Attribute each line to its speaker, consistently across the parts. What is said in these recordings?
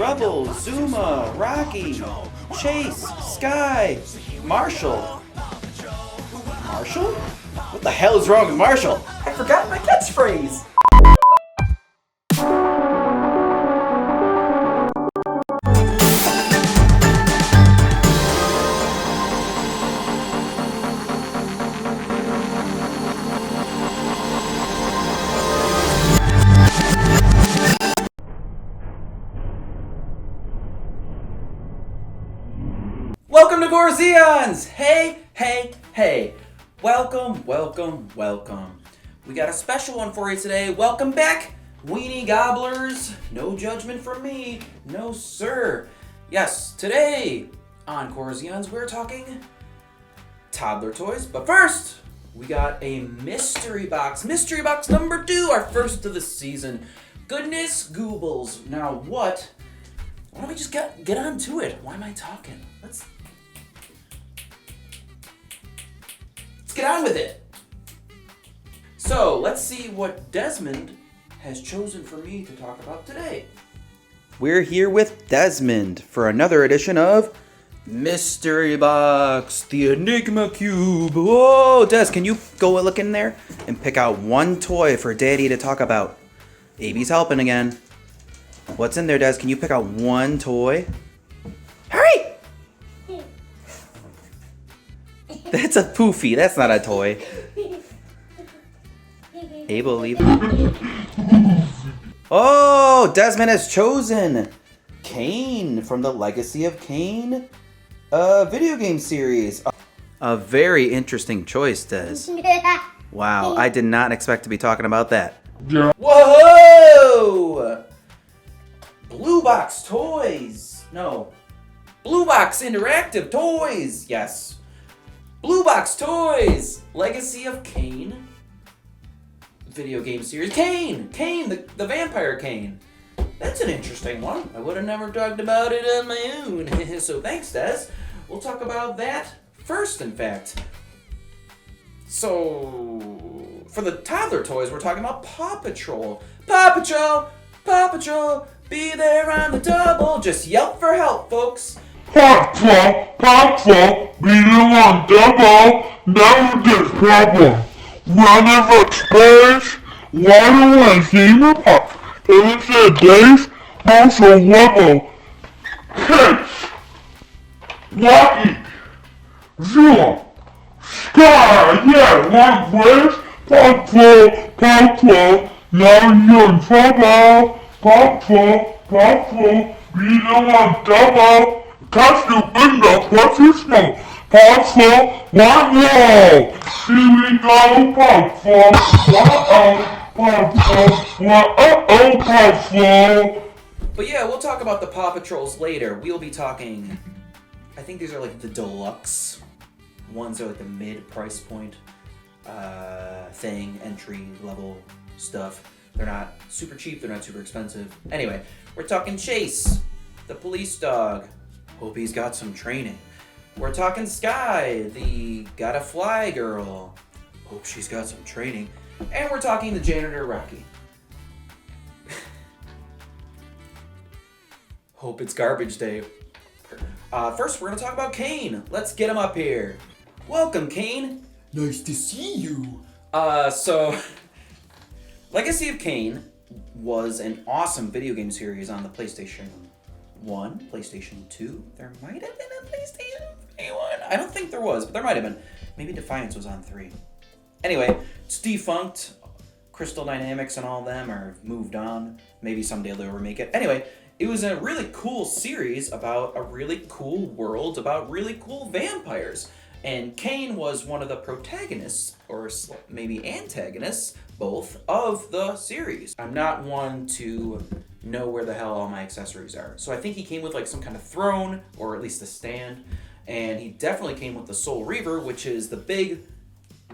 Speaker 1: Rubble, Zuma, Rocky, Chase, Sky, Marshall. Marshall? What the hell is wrong with Marshall? I forgot my catchphrase! Welcome to Corzeons! Hey! Welcome. We got a special one for you today. Welcome back, weenie gobblers. No judgment from me. No, sir. Yes, today on Corzeons, we're talking toddler toys. But first, we got a mystery box. Mystery box number 2, our first of the season. Goodness goobles. Now what? Why don't we just get on to it? Why am I talking? Let's get on with it. So, let's see what Desmond has chosen for me to talk about today. We're here with Desmond for another edition of Mystery Box, the Enigma Cube. Whoa, Des, can you go look in there and pick out one toy for Daddy to talk about? Aby's helping again. What's in there, Des? Can you pick out one toy? Hurry! That's a poofy. That's not a toy. Abel, leave. Oh, Desmond has chosen Kane from the Legacy of Kane video game series. A very interesting choice, Des. Wow, I did not expect to be talking about that. Yeah. Whoa! Blue Box Toys. No. Blue Box Interactive Toys. Yes. Blue Box Toys, Legacy of Kane, video game series. Kane, the vampire Kane. That's an interesting one. I would have never talked about it on my own. So thanks, Des. We'll talk about that first, in fact. So, for the toddler toys, we're talking about Paw Patrol. Paw Patrol, be there on the double. Just yelp for help, folks.
Speaker 2: Paw Patrol, beating on double, never gets problem. Running for space, water and steamer pop. Even said days, also level. Chase, Rocky, Zuma, Sky, yeah, one place. Paw Patrol, now you're in trouble. Paw Patrol, beating on double. Touch you in the pussy smoke. Paw Patrol, one roll. Here we go, Paw Patrol. Paw Patrol.
Speaker 1: But yeah, we'll talk about the Paw Patrols later. We'll be talking, I think these are like the deluxe ones, are like the mid price point thing, entry level stuff. They're not super cheap, they're not super expensive. Anyway, we're talking Chase, the police dog. Hope he's got some training. We're talking Sky, the gotta fly girl. Hope she's got some training. And we're talking the janitor, Rocky. Hope it's garbage day. First, we're gonna talk about Kane. Let's get him up here. Welcome, Kane. Nice to see you. So, Legacy of Kane was an awesome video game series on the PlayStation 1, PlayStation 2. There might have been a PlayStation 3 one. I don't think there was, but there might have been. Maybe Defiance was on 3. Anyway, it's defunct. Crystal Dynamics and all of them are moved on. Maybe someday they'll remake it. Anyway, it was a really cool series about a really cool world, about really cool vampires. And Kane was one of the protagonists, or maybe antagonists, both, of the series. I'm not one to know where the hell all my accessories are. So I think he came with like some kind of throne, or at least a stand. And he definitely came with the Soul Reaver, which is the big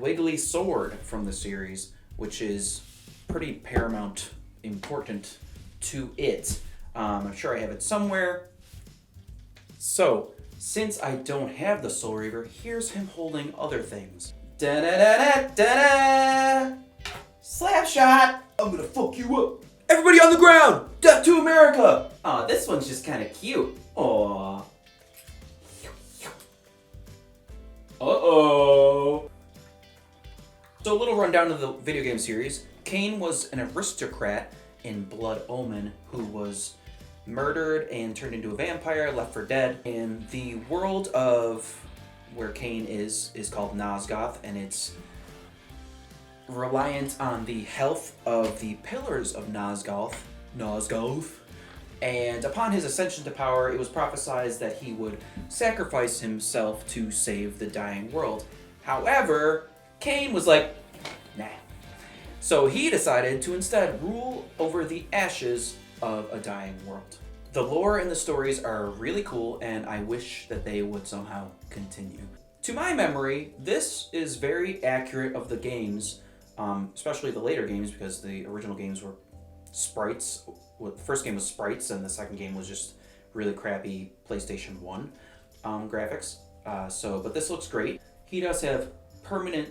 Speaker 1: wiggly sword from the series, which is pretty paramount important to it. I'm sure I have it somewhere. So, since I don't have the Soul Reaver, here's him holding other things. Da-da-da-da-da-da! Slap shot! I'm gonna fuck you up! Everybody on the ground! Death to America! Aw, this one's just kind of cute. Aw. Uh-oh. So a little rundown of the video game series. Cain was an aristocrat in Blood Omen who was murdered and turned into a vampire, left for dead. And the world of where Cain is called Nosgoth, and it's reliant on the health of the pillars of Nosgoth. And upon his ascension to power, it was prophesied that he would sacrifice himself to save the dying world. However, Cain was like, nah. So he decided to instead rule over the ashes of a dying world. The lore and the stories are really cool, and I wish that they would somehow continue. To my memory, this is very accurate of the games, especially the later games, because the original games were sprites. Well, the first game was sprites, and the second game was just really crappy PlayStation 1 graphics. But this looks great. He does have permanent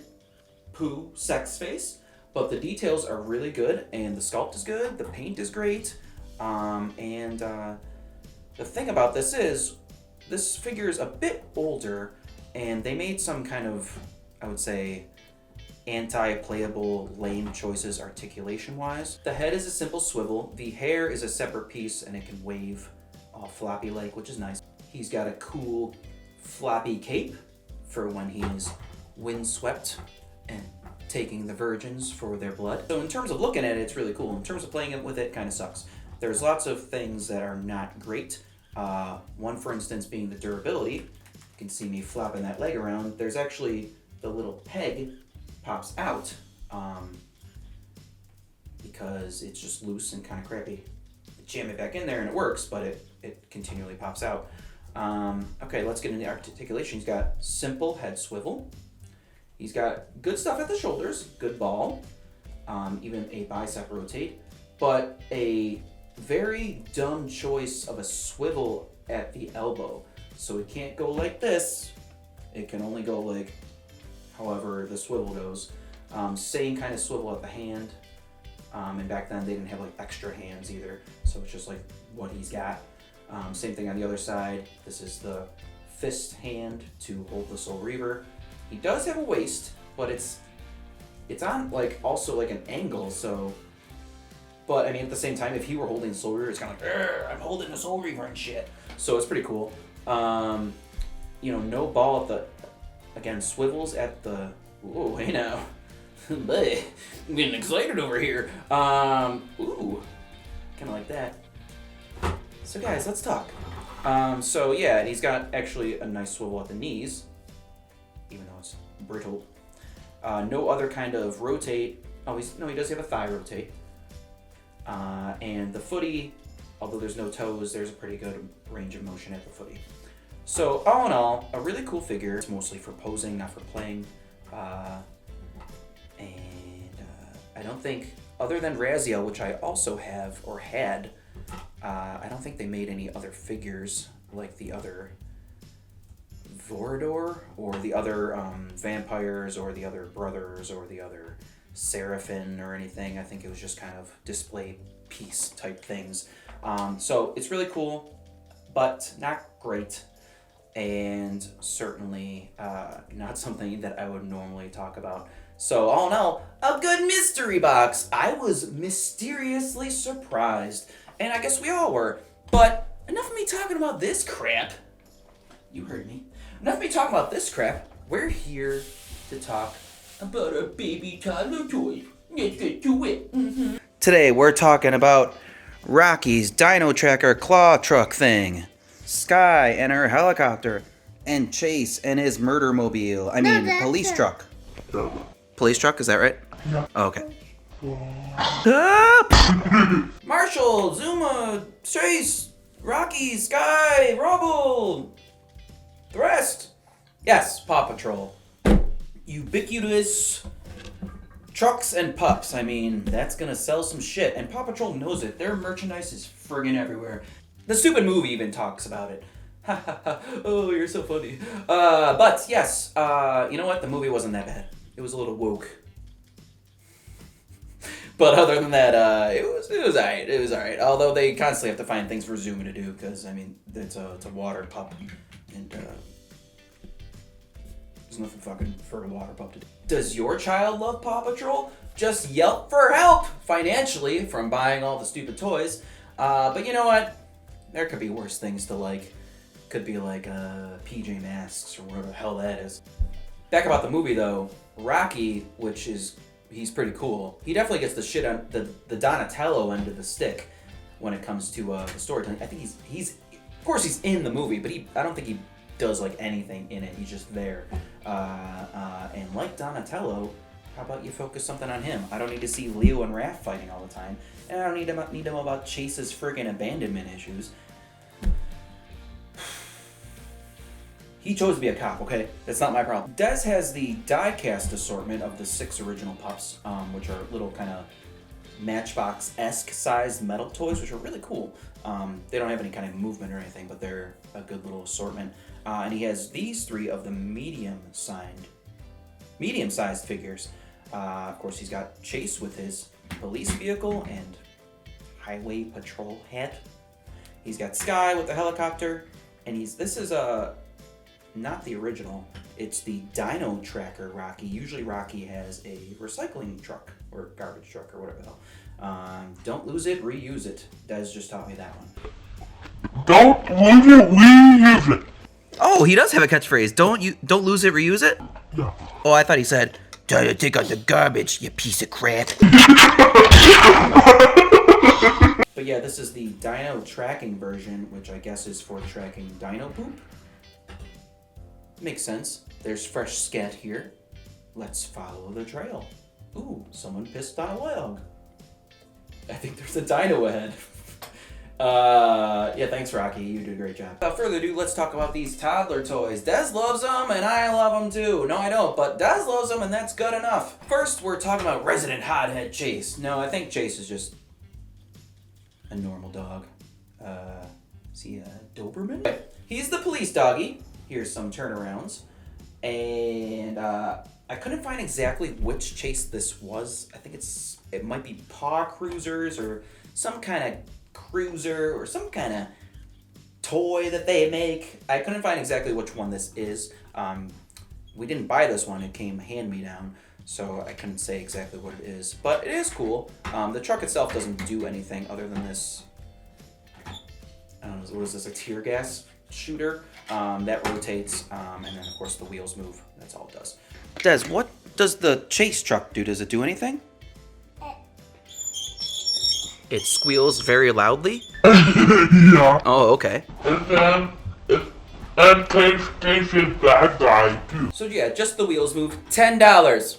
Speaker 1: poo sex face, but the details are really good, and the sculpt is good, the paint is great, and the thing about this is, this figure is a bit older, and they made some kind of, I would say, anti-playable lame choices articulation-wise. The head is a simple swivel, the hair is a separate piece, and it can wave all floppy-like, which is nice. He's got a cool floppy cape for when he's windswept and taking the virgins for their blood. So in terms of looking at it, it's really cool. In terms of playing it with it, kind of sucks. There's lots of things that are not great. One, for instance, being the durability. You can see me flopping that leg around. There's actually the little peg pops out because it's just loose and kind of crappy. Jam it back in there and it works, but it continually pops out. Okay, let's get into the articulation. He's got simple head swivel. He's got good stuff at the shoulders, good ball, even a bicep rotate, but a very dumb choice of a swivel at the elbow. So it can't go like this. It can only go like however the swivel goes. Same kind of swivel at the hand. And back then they didn't have like extra hands either. So it's just like what he's got. Same thing on the other side. This is the fist hand to hold the Soul Reaver. He does have a waist, but it's on like also like an angle, so. But I mean, at the same time, if he were holding the Soul Reaver, it's kind of like, I'm holding the Soul Reaver and shit. So it's pretty cool. No ball at the, again, swivels at the. Ooh, hey now, I'm getting excited over here. Ooh, kind of like that. So guys, let's talk. So yeah, and he's got actually a nice swivel at the knees, even though it's brittle. No other kind of rotate. Oh, he does have a thigh rotate. And the footy, although there's no toes, there's a pretty good range of motion at the footy. So all in all, a really cool figure. It's mostly for posing, not for playing. I don't think, other than Raziel, which I also have or had, I don't think they made any other figures like the other Vorador or the other vampires or the other brothers or the other Seraphim or anything. I think it was just kind of display piece type things. So it's really cool, but not great, and certainly not something that I would normally talk about. So all in all, a good mystery box. I was mysteriously surprised, and I guess we all were. But enough of me talking about this crap. You heard me. Enough of me talking about this crap. We're here to talk about our baby toddler toys. Let's get to it. Mm-hmm. Today we're talking about Rocky's Dino Tracker claw truck thing, Sky and her helicopter, and Chase and his murder mobile. Police truck. Police truck, is that right?
Speaker 2: Yeah.
Speaker 1: Oh, okay. Ah! Marshall, Zuma, Chase, Rocky, Sky, Rubble, the rest. Yes, Paw Patrol. Ubiquitous trucks and pups. That's gonna sell some shit, and Paw Patrol knows it. Their merchandise is friggin' everywhere. The stupid movie even talks about it. Ha ha ha. Oh, you're so funny. But yes, you know what? The movie wasn't that bad. It was a little woke. But other than that, it was alright. It was alright. Although they constantly have to find things for Zuma to do because I mean it's a water pup, and there's nothing fucking for a water pup to do. Does your child love Paw Patrol? Just Yelp for help financially from buying all the stupid toys. But you know what? There could be worse things to like. Could be like PJ Masks or whatever the hell that is. Back about the movie though, Rocky, he's pretty cool. He definitely gets the shit on the Donatello end of the stick when it comes to the storytelling. I think he's of course he's in the movie, but I don't think he does like anything in it. He's just there. And like Donatello, how about you focus something on him? I don't need to see Leo and Raph fighting all the time, and I don't need to know about Chase's friggin' abandonment issues. He chose to be a cop, okay? That's not my problem. Des has the die-cast assortment of the 6 original pups, which are little kind of Matchbox-esque sized metal toys, which are really cool. They don't have any kind of movement or anything, but they're a good little assortment. And he has these 3 of the medium-sized figures. Of course, he's got Chase with his police vehicle and highway patrol hat. He's got Sky with the helicopter, and this is not the original. It's the Dino Tracker Rocky. Usually Rocky has a recycling truck or garbage truck or whatever the hell. Don't lose it, reuse it. Des just taught me that one.
Speaker 2: Don't lose it, reuse it.
Speaker 1: Oh, he does have a catchphrase. Don't lose it, reuse it?
Speaker 2: Yeah.
Speaker 1: Oh, I thought he said, "Try to take out the garbage, you piece of crap." But yeah, this is the Dino tracking version, which I guess is for tracking dino poop. Makes sense. There's fresh scat here. Let's follow the trail. Ooh, someone pissed on a log. I think there's a dino ahead. Yeah, thanks, Rocky. You did a great job. Without further ado, let's talk about these toddler toys. Des loves them, and I love them too. No, I don't, but Des loves them, and that's good enough. First, we're talking about resident hothead Chase. No, I think Chase is just a normal dog. Is he a Doberman? He's the police doggy. Here's some turnarounds. And I couldn't find exactly which Chase this was. I think it might be Paw Cruisers or some kind of cruiser or some kind of toy that they make. I couldn't find exactly which one this is. We didn't buy this one. It came hand-me-down, so I couldn't say exactly what it is. But it is cool. The truck itself doesn't do anything other than this. I don't know, what is this, a tear gas shooter that rotates, and then of course the wheels move. That's all it does. Des, what does the Chase truck do? Does it do anything? It squeals very loudly?
Speaker 2: Yeah.
Speaker 1: Oh, okay.
Speaker 2: And then Chase is bad guy too.
Speaker 1: So yeah, just the wheels move. $10.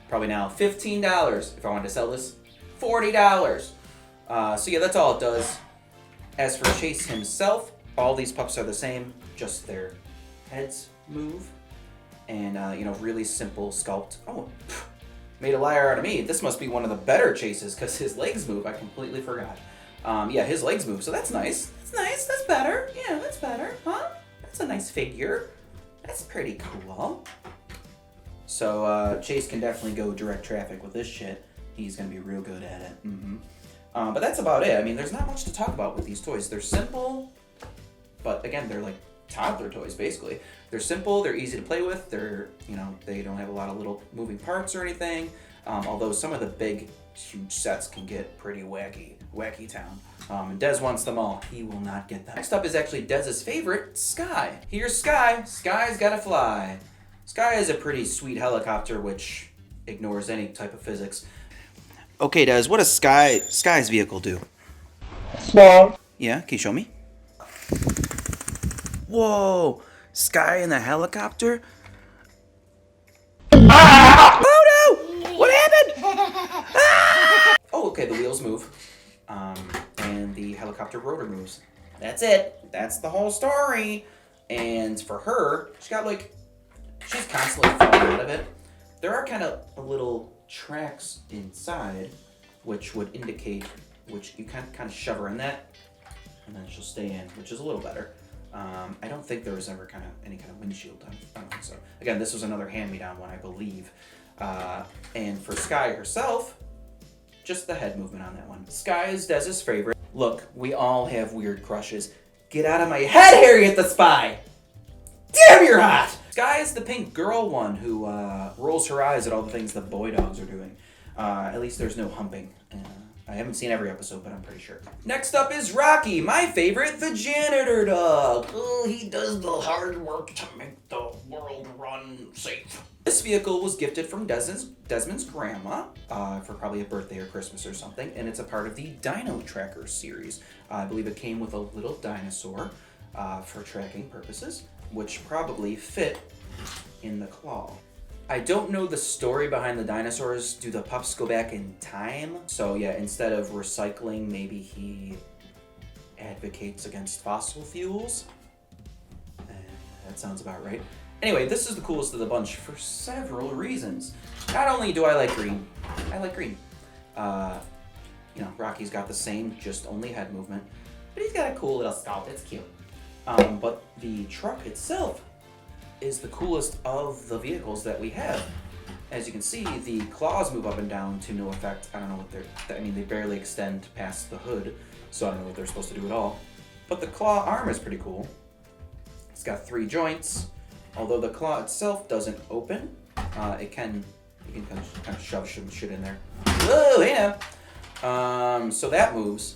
Speaker 1: Probably now $15. If I wanted to sell this, $40. So yeah, that's all it does. As for Chase himself, all these pups are the same, just their heads move. And, really simple sculpt. Oh, made a liar out of me. This must be one of the better Chases, because his legs move. I completely forgot. Yeah, his legs move, so that's nice. That's nice, that's better. Yeah, that's better, huh? That's a nice figure. That's pretty cool. So, Chase can definitely go direct traffic with this shit. He's gonna be real good at it. But that's about it. I mean, there's not much to talk about with these toys. They're simple, but again, they're like toddler toys, basically. They're simple, they're easy to play with, they don't have a lot of little moving parts or anything, although some of the big, huge sets can get pretty wacky town. And Des wants them all. He will not get them. Next up is actually Dez's favorite, Sky. Here's Sky. Sky's gotta fly. Sky is a pretty sweet helicopter, which ignores any type of physics. Okay, Des, what does Sky's vehicle do?
Speaker 2: Fly.
Speaker 1: Yeah, can you show me? Whoa, Sky in the helicopter? Ah! Oh no! What happened? Ah! Oh, okay, the wheels move. And the helicopter rotor moves. That's it. That's the whole story. And for her, she's constantly falling out of it. There are kind of little tracks inside, which would indicate, which you kind of shove her in that, and then she'll stay in, which is a little better. I don't think there was ever any kind of windshield. I don't think so. Again, this was another hand-me-down one, I believe. And for Sky herself, just the head movement on that one. Sky is Dez's favorite. Look, we all have weird crushes. Get out of my head, Harriet the Spy! Damn, you're hot! Sky is the pink girl one who rolls her eyes at all the things the boy dogs are doing. At least there's no humping. I haven't seen every episode, but I'm pretty sure. Next up is Rocky, my favorite, the janitor dog. Oh, he does the hard work to make the world run safe. This vehicle was gifted from Desmond's grandma for probably a birthday or Christmas or something, and it's a part of the Dino Tracker series. I believe it came with a little dinosaur for tracking purposes, which probably fit in the claw. I don't know the story behind the dinosaurs. Do the pups go back in time? So yeah, instead of recycling, maybe he advocates against fossil fuels? That sounds about right. Anyway, this is the coolest of the bunch for several reasons. Not only do I like green, I like green. You know, Rocky's got the same, just only head movement, but he's got a cool little scalp, it's cute. But the truck itself is the coolest of the vehicles that we have. As you can see, the claws move up and down to no effect. I don't know what they barely extend past the hood, so I don't know what they're supposed to do at all. But the claw arm is pretty cool. It's got 3 joints. Although the claw itself doesn't open, you can kind of shove some shit in there. Whoa, yeah. So that moves.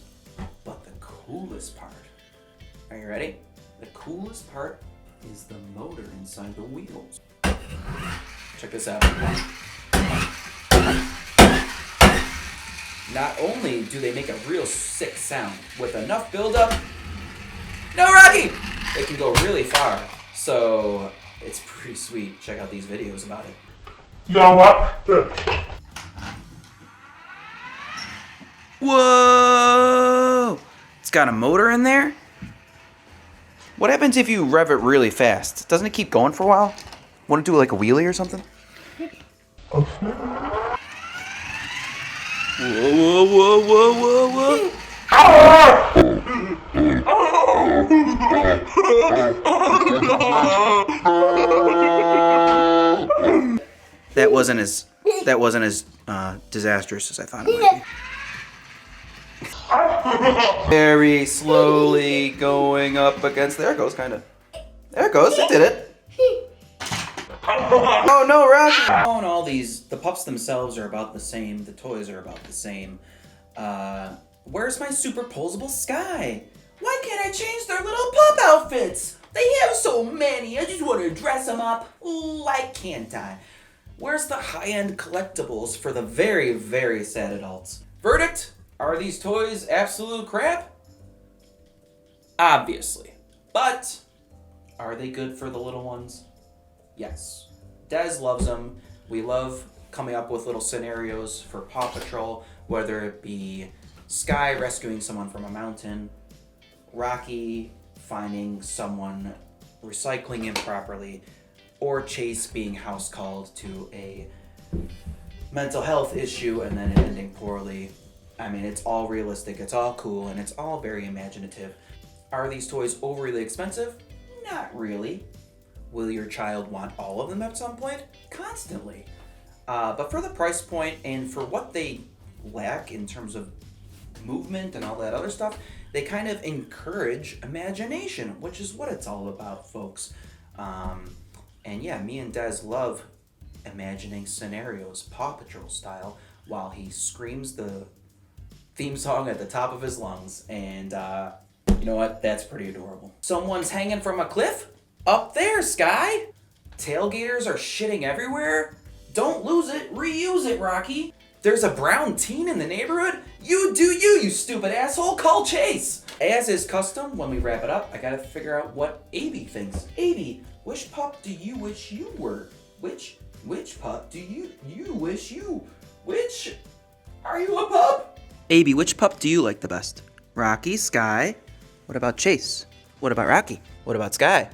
Speaker 1: But the coolest part, are you ready? The coolest part is the motor inside the wheels. Check this out. Not only do they make a real sick sound, with enough buildup, no Rocky! It can go really far. So it's pretty sweet. Check out these videos about it.
Speaker 2: You know what?
Speaker 1: Whoa! It's got a motor in there? What happens if you rev it really fast? Doesn't it keep going for a while? Want to do like a wheelie or something? Whoa, whoa, whoa, whoa, whoa, whoa. That wasn't as disastrous as I thought it might be. Very slowly going up against. There it goes, kind of. There it goes. It did it. Oh no, Rocky! Oh, and all these, the pups themselves are about the same. The toys are about the same. Where's my superposable Sky? Why can't I change their little pup outfits? They have so many. I just want to dress them up. Why can't I? Where's the high-end collectibles for the very, very sad adults? Verdict? Are these toys absolute crap? Obviously. But are they good for the little ones? Yes. Des loves them. We love coming up with little scenarios for Paw Patrol, whether it be Sky rescuing someone from a mountain, Rocky finding someone recycling improperly, or Chase being house called to a mental health issue and then it ending poorly. I mean, it's all realistic, it's all cool, and it's all very imaginative. Are these toys overly expensive? Not really. Will your child want all of them at some point? Constantly. But for the price point and for what they lack in terms of movement and all that other stuff, they kind of encourage imagination, which is what it's all about, folks. And yeah, me and Des love imagining scenarios, Paw Patrol style, while he screams the theme song at the top of his lungs. And you know what? That's pretty adorable. Someone's hanging from a cliff? Up there, Sky! Tailgaters are shitting everywhere? Don't lose it, reuse it, Rocky! There's a brown teen in the neighborhood? You do you stupid asshole! Call Chase! As is custom, when we wrap it up, I gotta figure out what Abby thinks. Abby, which pup do you wish you were? Which pup do you wish you? Which? Are you a pup? Abby, which pup do you like the best? Rocky, Sky? What about Chase? What about Rocky? What about Sky?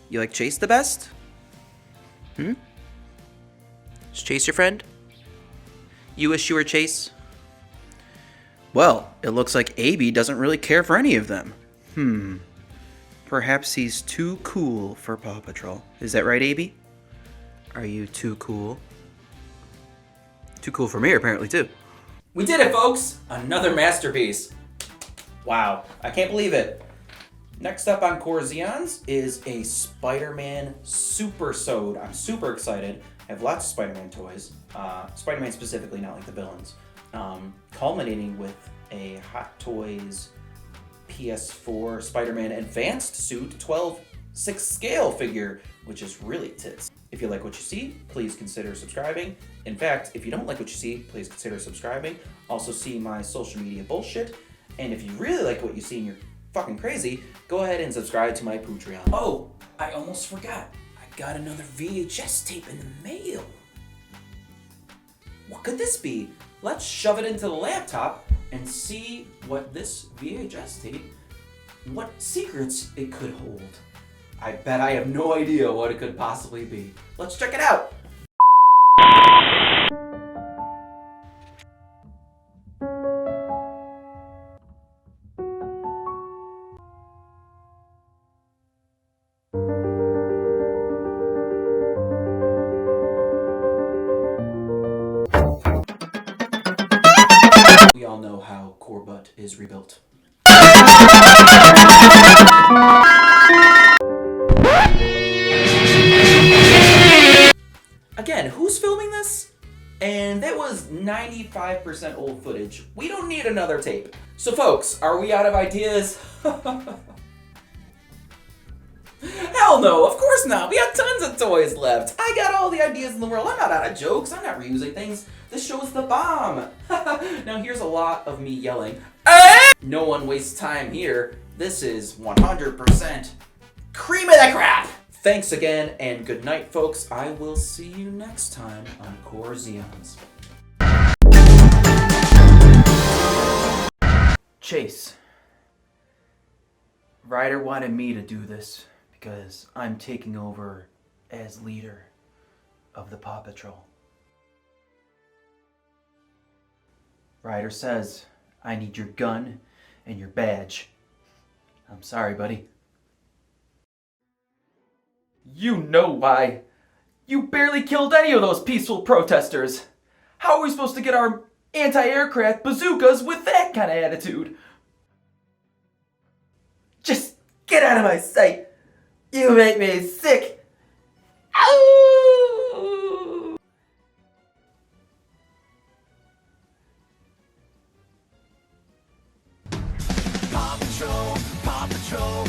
Speaker 1: You like Chase the best? Is Chase your friend? You wish you were Chase? Well, it looks like Abby doesn't really care for any of them. Perhaps he's too cool for Paw Patrol. Is that right, Abby? Are you too cool? Too cool for me, apparently, too. We did it, folks! Another masterpiece. Wow, I can't believe it. Next up on Corzeons is a Spider-Man Super Sode. I'm super excited. I have lots of Spider-Man toys. Spider-Man specifically, not like the villains. Culminating with a Hot Toys PS4 Spider-Man Advanced Suit 12/6 scale figure, which is really tits. If you like what you see, please consider subscribing. In fact, if you don't like what you see, please consider subscribing. Also see my social media bullshit. And if you really like what you see and you're fucking crazy, go ahead and subscribe to my Patreon. Oh, I almost forgot. I got another VHS tape in the mail. What could this be? Let's shove it into the laptop and see what this VHS tape, what secrets it could hold. I bet I have no idea what it could possibly be. Let's check it out. We all know how Corbut is rebuilt. Again, who's filming this? And that was 95% old footage. We don't need another tape. So folks, are we out of ideas? Hell no, of course not. We got tons of toys left. I got all the ideas in the world. I'm not out of jokes. I'm not reusing things. This show is the bomb. Now here's a lot of me yelling. No one wastes time here. This is 100% cream of the crap. Thanks again, and good night, folks. I will see you next time on Corzeons. Chase. Ryder wanted me to do this because I'm taking over as leader of the Paw Patrol. Ryder says, I need your gun and your badge. I'm sorry, buddy. You know why. You barely killed any of those peaceful protesters. How are we supposed to get our anti-aircraft bazookas with that kind of attitude? Just get out of my sight. You make me sick. Ow!
Speaker 3: Paw Patrol, Paw Patrol.